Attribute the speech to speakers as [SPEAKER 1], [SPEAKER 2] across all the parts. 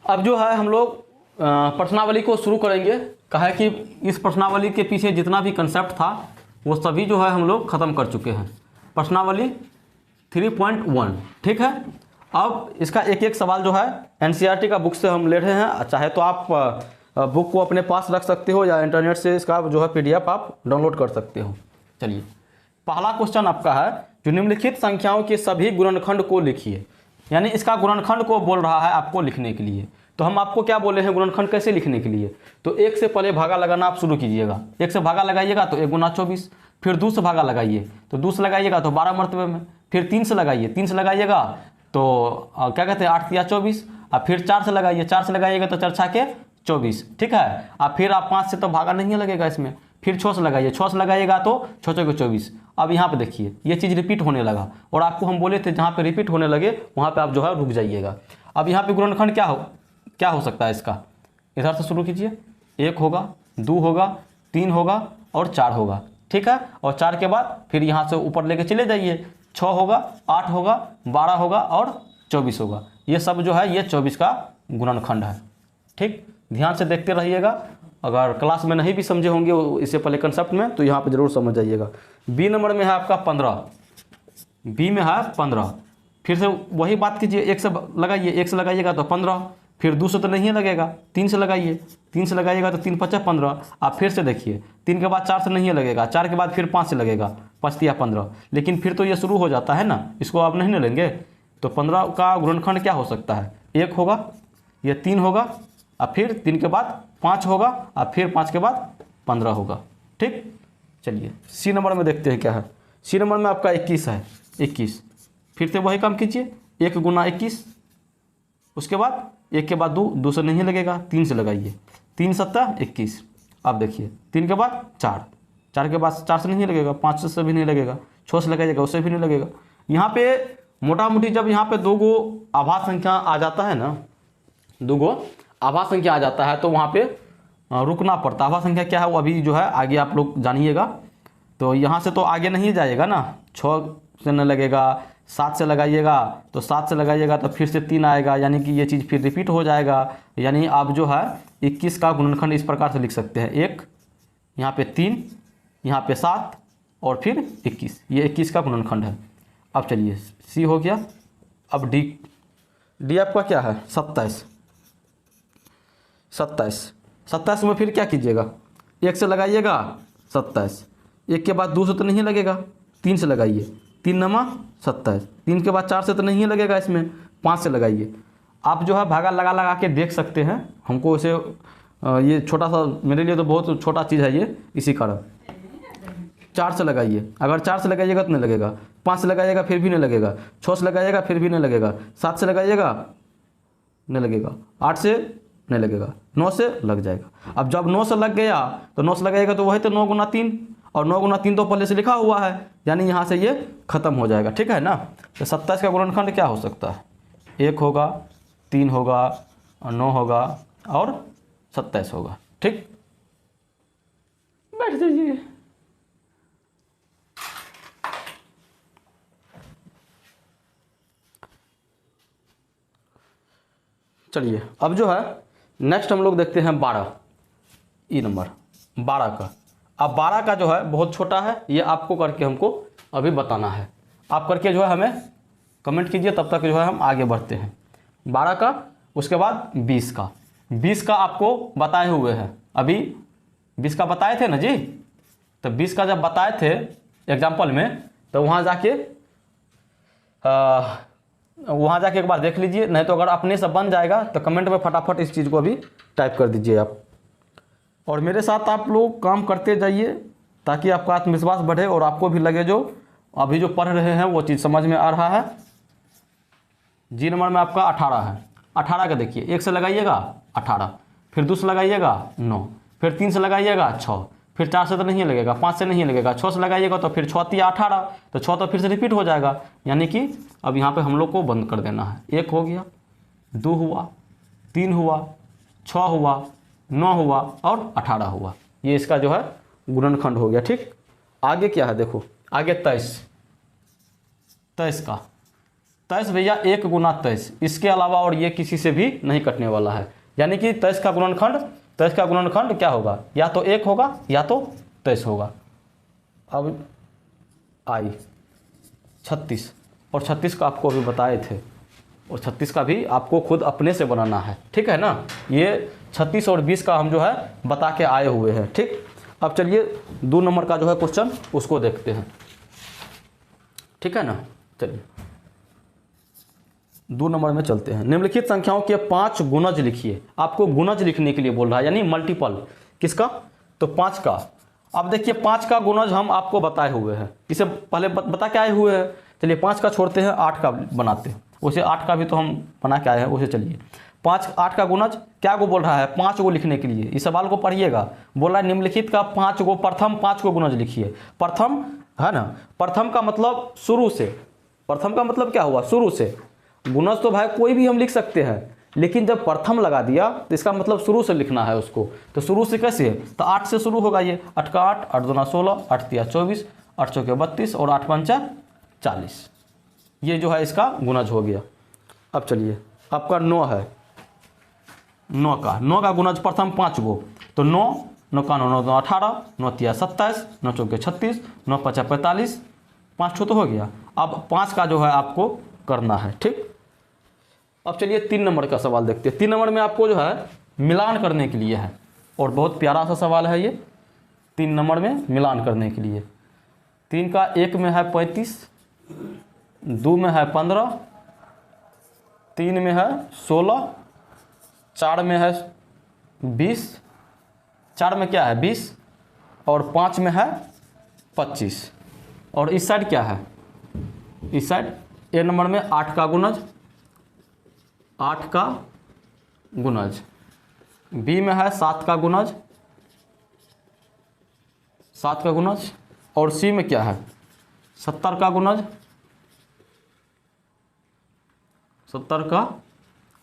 [SPEAKER 1] अब जो है हम लोग प्रश्नावली को शुरू करेंगे। कहा है कि इस प्रश्नावली के पीछे जितना भी कंसेप्ट था वो सभी जो है हम लोग ख़त्म कर चुके हैं। प्रश्नावली 3.1 ठीक है। अब इसका एक एक सवाल जो है एनसीईआरटी का बुक से हम ले रहे हैं। चाहे तो आप बुक को अपने पास रख सकते हो या इंटरनेट से इसका जो है पीडीएफ आप डाउनलोड कर सकते हो। चलिए, पहला क्वेश्चन आपका है, जो निम्नलिखित संख्याओं के सभी गुणनखंड को लिखिए। यानी इसका गुणनखंड को बोल रहा है आपको लिखने के लिए। तो हम आपको क्या बोले हैं गुणनखंड कैसे लिखने के लिए? तो एक से पहले भागा लगाना आप शुरू कीजिएगा। एक से भागा लगाइएगा तो 1 गुना 24, फिर 2 से भागा लगाइए तो 2 से लगाइएगा तो 12 मरतबे में, फिर 3 से लगाइए, 3 से लगाइएगा तो क्या कहते हैं 8 या 24, और फिर 4 से लगाइए, 4 से लगाइएगा तो 4 छाके 24 ठीक है। और फिर आप 5 से तो भागा नहीं लगेगा इसमें, फिर 6 से लगाइए, 6 से लगाइएगा तो 6 छः 24। अब यहाँ पे देखिए ये चीज़ रिपीट होने लगा, और आपको हम बोले थे जहाँ पे रिपीट होने लगे वहाँ पे आप जो है रुक जाइएगा। अब यहाँ पे गुणनखंड क्या हो सकता है इसका? इधर से शुरू कीजिए, 1 होगा, 2 होगा, 3 होगा और 4 होगा ठीक है। और 4 के बाद फिर यहाँ से ऊपर लेके चले जाइए, 6 होगा, 8 होगा, 12 होगा और 24 होगा। ये सब जो है ये 24 का गुणनखंड है ठीक। ध्यान से देखते रहिएगा। अगर क्लास में नहीं भी समझे होंगे इससे पहले कंसेप्ट में तो यहाँ पे जरूर समझ जाइएगा। बी नंबर में है आपका 15, बी में है 15। फिर से वही बात कीजिए, 1 से लगाइए, 1 से लगाइएगा तो 15, फिर 2 से तो नहीं लगेगा, 3 से लगाइए, 3 से लगाइएगा तो 3 × 5 = 15। आप फिर से देखिए 3 के बाद 4 से नहीं लगेगा, 4 के बाद फिर 5 से लगेगा, 5 × 3 = 15। लेकिन फिर तो ये शुरू हो जाता है ना, इसको आप नहीं लेंगे। तो 15 का गुणनखंड क्या हो सकता है? 1 होगा, ये 3 होगा, और फिर 3 के बाद 5 होगा, और फिर 5 के बाद 15 होगा ठीक। चलिए सी नंबर में देखते हैं क्या है। सी नंबर में आपका 21 है, 21। फिर से वही काम कीजिए, 1 गुना 21, उसके बाद 1 के बाद 2, 2 से नहीं लगेगा, 3 से लगाइए, 3 × 7 = 21। अब देखिए 3 के बाद 4, 4 के बाद 4 से नहीं लगेगा, 5 से भी नहीं लगेगा, 6 से लगाइएगा उससे भी नहीं लगेगा। यहाँ पे मोटा मोटी जब यहाँ पे 2 गो आभास संख्या आ जाता है ना, 2 गो आभास संख्या आ जाता है तो वहाँ पे रुकना पड़ता है। आभास संख्या क्या है वो अभी जो है आगे आप लोग जानिएगा। तो यहाँ से तो आगे नहीं जाएगा ना, 6 से न लगेगा, 7 से लगाइएगा तो 7 से लगाइएगा तो फिर से 3 आएगा, यानी कि ये चीज़ फिर रिपीट हो जाएगा। यानी आप जो है 21 का गुणनखंड इस प्रकार से लिख सकते हैं, 1 यहाँ पे 3, यहाँ पे 7 और फिर 21, ये 21 का गुणनखंड है। अब चलिए सी हो गया। अब डी आपका क्या है? 27, 27 में फिर क्या कीजिएगा? 1 से लगाइएगा 27, 1 के बाद 2 से तो नहीं लगेगा, 3 से लगाइए, 3 × 9 = 27, 3 के बाद 4 से तो नहीं लगेगा, इसमें 5 से लगाइए। आप जो है भागा लगा के देख सकते हैं। हमको इसे ये छोटा सा मेरे लिए तो बहुत छोटा चीज़ है ये, इसी कारण 4 से लगाइए। अगर 4 से लगाइएगा तो नहीं लगेगा, 5 से लगाइएगा फिर भी नहीं लगेगा, 6 से लगाइएगा फिर भी नहीं लगेगा, 7 से लगाइएगा नहीं लगेगा, 8 से नहीं लगेगा, 9 से लग जाएगा। अब जब 9 से लग गया तो 9 से लगाइएगा तो वही तो 9 × 3, और 9 × 3 तो पहले से लिखा हुआ है, यानी यहाँ से ये खत्म हो जाएगा ठीक है ना। तो 27 का गुणनखंड क्या हो सकता है? 1 होगा, 3 होगा, 9 होगा और 27 होगा ठीक। बैठ जाइए। चलिए अब जो है नेक्स्ट हम लोग देखते हैं 12, ई नंबर 12 का। अब 12 का जो है बहुत छोटा है, ये आपको करके हमको अभी बताना है। आप करके जो है हमें कमेंट कीजिए, तब तक जो है हम आगे बढ़ते हैं। 12 का, उसके बाद 20 का। 20 का आपको बताए हुए हैं, अभी 20 का बताए थे ना जी। तो 20 का जब बताए थे एग्जाम्पल में तो वहाँ जाके एक बार देख लीजिए, नहीं तो अगर अपने से बन जाएगा तो कमेंट में फटाफट इस चीज़ को अभी टाइप कर दीजिए आप। और मेरे साथ आप लोग काम करते जाइए ताकि आपका आत्मविश्वास बढ़े और आपको भी लगे जो अभी जो पढ़ रहे हैं वो चीज़ समझ में आ रहा है। जी नंबर में आपका 18 है। 18 का देखिए, 1 से लगाइएगा 18, फिर 2 से लगाइएगा 9, फिर 3 से लगाइएगा 6, फिर 4 से तो नहीं लगेगा, 5 से नहीं लगेगा, 6 से लगाइएगा तो फिर 6 × 3 = 18, तो 6 तो फिर से रिपीट हो जाएगा। यानी कि अब यहाँ पे हम लोग को बंद कर देना है। 1 हो गया, 2 हुआ, 3 हुआ, 6 हुआ, 9 हुआ और 18 हुआ। ये इसका जो है गुणनखंड हो गया ठीक। आगे क्या है देखो, आगे 23 का 23 भैया 1 गुना 23, इसके अलावा और ये किसी से भी नहीं कटने वाला है। यानी कि 23 का गुणनखंड क्या होगा, या तो 1 होगा या तो 23 होगा। अब आई 36, और 36 का आपको अभी बताए थे, और 36 का भी आपको खुद अपने से बनाना है, ठीक है ना। ये 36 और 20 का हम जो है बता के आए हुए हैं, ठीक। अब चलिए 2 नंबर का जो है क्वेश्चन उसको देखते हैं, ठीक है ना। चलिए 2 नंबर में चलते हैं। निम्नलिखित संख्याओं के 5 गुणज लिखिए। आपको गुणज लिखने के लिए बोल रहा है, यानी मल्टीपल किसका, तो 5 का। अब देखिए 5 का गुणज हम आपको बताए हुए हैं, इसे पहले बता के आए हुए हैं। चलिए 5 का छोड़ते हैं, 8 का बनाते हैं। उसे 8 का भी तो हम बना के आए हैं, उसे चलिए 8 का गुणज क्या को बोल रहा है, 5 को लिखने के लिए। इस सवाल को पढ़िएगा, बोल रहा है निम्नलिखित का प्रथम 5 को गुणज लिखिए। प्रथम है ना, प्रथम का मतलब शुरू से, प्रथम का मतलब क्या हुआ, शुरू से। गुणज तो भाई कोई भी हम लिख सकते हैं, लेकिन जब प्रथम लगा दिया तो इसका मतलब शुरू से लिखना है उसको। तो शुरू से कैसे है, तो 8 से शुरू होगा। ये 8 का 8, 8 दूना 16, 8 तिया 24, 8 चौके 32 और 8 पंचा 40। ये जो है इसका गुणज हो गया। अब चलिए आपका 9 है, 9 का गुणज प्रथम 5 गो, तो 9 का 9 9 18, 9 तिया 27, 9 चौके 36, 9 पंचा 45, 5 ठो तो हो गया। अब 5 का जो है आपको करना है, ठीक। अब चलिए 3 नंबर का सवाल देखते हैं। 3 नंबर में आपको जो है मिलान करने के लिए है, और बहुत प्यारा सा सवाल है ये। 3 नंबर में मिलान करने के लिए, 3 का 1 में है 35, 2 में है 15, 3 में है 16, 4 में है 20, 4 में क्या है 20, और 5 में है 25। और इस साइड क्या है, इस साइड ए नंबर में 8 का गुणज, 8 का गुणज। बी में है 7 का गुणज, 7 का गुणज। और सी में क्या है 70 का गुणज, 70 का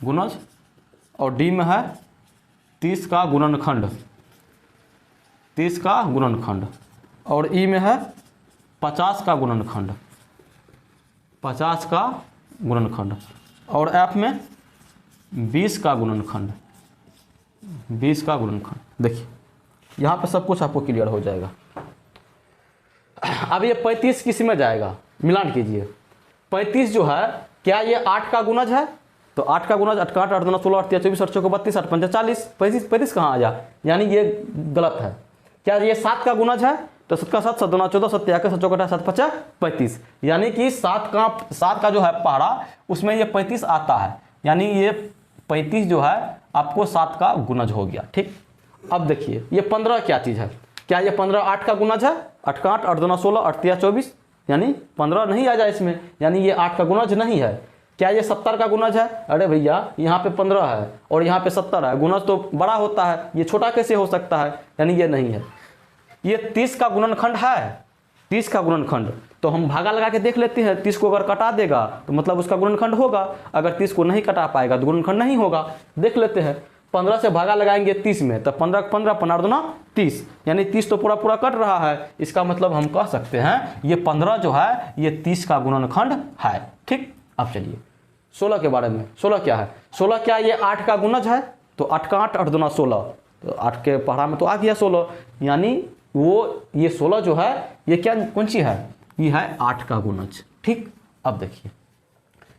[SPEAKER 1] गुणज। और डी में है 30 का गुणनखंड, 30 का गुणनखंड। और ई में है 50 का गुणनखंड, 50 का गुणनखंड। और एफ में 20 का गुणनखंड, 20 का गुणनखंड। देखिए यहाँ पे सब कुछ आपको क्लियर हो जाएगा। अब ये 35 किस में जाएगा, मिलान कीजिए। 35 जो है क्या ये 8 का गुणज है, तो 8 का गुणज 8 का 8, 8 दूना 16, 8 तिया 24, 8 चौके 32, 8 पंचा 40। 35 कहाँ आ जा, यानी ये गलत है। क्या ये 7 का गुणज है, तो 7 का 7, 7 दूना 14, 7 तिया 7 चौके 7 पंचा 35। यानी कि 7 का जो है पहाड़ा उसमें ये 35 आता है, यानी ये 35 जो है आपको 7 का गुणज हो गया, ठीक। अब देखिए ये 15 क्या चीज़ है, क्या ये 15 8 का गुणज है, 8 का 8, 8 दूना 16, 8 तिया 24, यानी 15 नहीं आ जाए इसमें, यानी ये 8 का गुणज नहीं है। क्या ये 70 का गुणज है, अरे भैया यहाँ पे 15 है और यहाँ पे 70 है, गुणज तो बड़ा होता है, ये छोटा कैसे हो सकता है, यानी ये नहीं है। ये 30 का गुणनखंड है, 30 का गुणनखंड, तो हम भागा लगा के देख लेते हैं। 30 को अगर कटा देगा तो मतलब उसका गुणनखंड होगा, अगर 30 को नहीं कटा पाएगा तो गुणनखंड नहीं होगा। देख लेते हैं, 15 से भागा लगाएंगे 30 में, तो 15 15 15 दूना 30, यानी 30 तो पूरा पूरा कट रहा है। इसका मतलब हम कह सकते हैं ये 15 जो है ये 30 का गुणनखंड है, ठीक। अब चलिए 16 के बारे में। 16 क्या है, 16 क्या ये 8 का गुणज है, तो 8 का 8, 8 दूना 16, तो 8 के पहाड़ा में तो आ गया 16, यानी वो ये 16 जो है ये क्या कौन सी है, ये है 8 का गुणज, ठीक। अब देखिए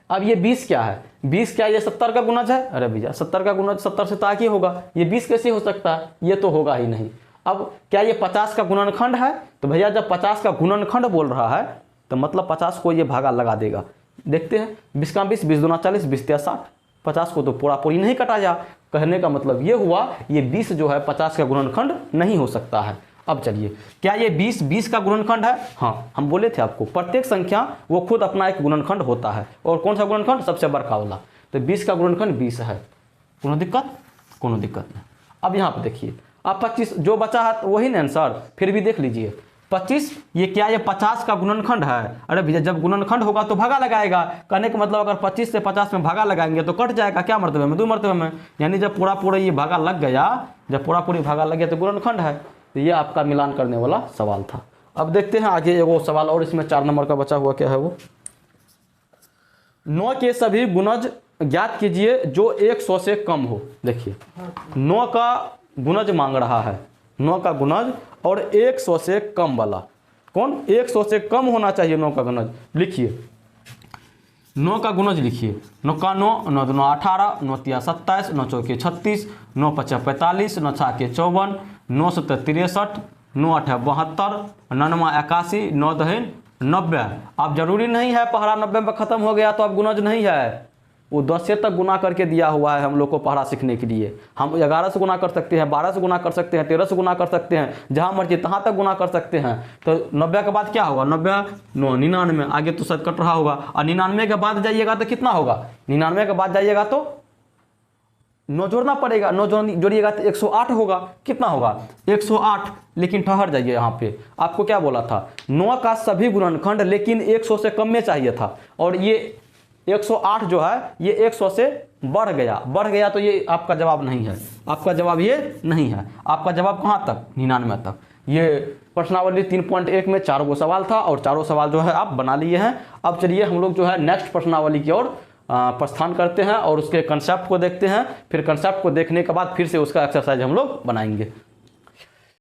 [SPEAKER 1] अब ये 20 क्या है, 20 क्या ये 70 का गुणज है, अरे भैया 70 का गुणज 70 से तो आगे होगा, ये 20 कैसे हो सकता है, ये तो होगा ही नहीं। अब क्या ये 50 का गुणनखंड है, तो भैया जब 50 का गुणनखंड बोल रहा है तो मतलब 50 को ये भागा लगा देगा। देखते हैं 20 का 20, 20 दूना 40, 20 तिया 60, 50 को तो पूरा पूरी नहीं कटाया। कहने का मतलब ये हुआ ये 20 जो है 50 का गुणनखंड नहीं हो सकता है। अब चलिए क्या ये 20 का गुणनखंड है, हाँ हम बोले थे आपको प्रत्येक संख्या वो खुद अपना एक गुणनखंड होता है, और कौन सा गुणनखंड, सबसे बड़का वाला। तो 20 का गुणनखंड 20 है, कोनो दिक्कत नहीं। अब यहाँ पे देखिए अब 25 जो बचा है वही ना आंसर, फिर भी देख लीजिए 25 ये क्या ये 50 का गुणनखंड है। अरे भैया जब गुणनखंड होगा तो भागा लगाएगा, कहने का मतलब अगर 25 से 50 में भागा लगाएंगे तो कट जाएगा, क्या मर्तबे में, 2 मर्तबे में, यानी जब पूरा ये भागा लग गया, जब पूरी भागा लग गया तो गुणनखंड है। तो ये आपका मिलान करने वाला सवाल था। अब देखते हैं आगे एगो सवाल और इसमें 4 नंबर का बचा हुआ क्या है वो। 9 के सभी गुणज ज्ञात कीजिए जो 100 से कम हो। देखिए 9 का गुणज मांग रहा है, 9 का गुणज और 100 से कम वाला, कौन 100 से कम होना चाहिए 9 का गुणज। लिखिए 9 का गुणज लिखिए, 9 का 9, 9 दूना 18, 9 तिया 27, 9 चौके 36, 9 पचा 45, 9 छाके 54, 9 सत्तर 63, 9 अठा 72, 9 81, 9 दहन 90। अब जरूरी नहीं है पहाड़ा 90 में ख़त्म हो गया तो अब गुणज नहीं है, वो 10 से तक गुना करके दिया हुआ है हम लोग को पहाड़ा सीखने के लिए। हम 11 से गुना कर सकते हैं, 12 से गुना कर सकते हैं, 13 से गुना कर सकते हैं, जहाँ मर्जी तहाँ तक गुना कर सकते हैं। तो 90 के बाद क्या होगा, 90 9 99, आगे तो शायद कट रहा होगा। और 99 के बाद जाइएगा तो कितना होगा, 99 के बाद जाइएगा तो 9 जोड़ना पड़ेगा, 9 जोड़िएगा तो 108 होगा। कितना होगा 108। लेकिन ठहर जाइए, यहाँ पे आपको क्या बोला था, 9 का सभी गुणनखंड लेकिन 100 से कम में चाहिए था, और ये 108 जो है ये 100 से बढ़ गया तो ये आपका जवाब नहीं है, आपका जवाब ये नहीं है। आपका जवाब कहाँ तक, 99 तक। ये प्रश्नावली 3.1 में 4 गो सवाल था और चारों सवाल जो है आप बना लिए हैं। अब चलिए हम लोग जो है नेक्स्ट प्रश्नावली की ओर प्रस्थान करते हैं और उसके कंसेप्ट को देखते हैं। फिर कंसेप्ट को देखने के बाद फिर से उसका एक्सरसाइज हम लोग बनाएंगे।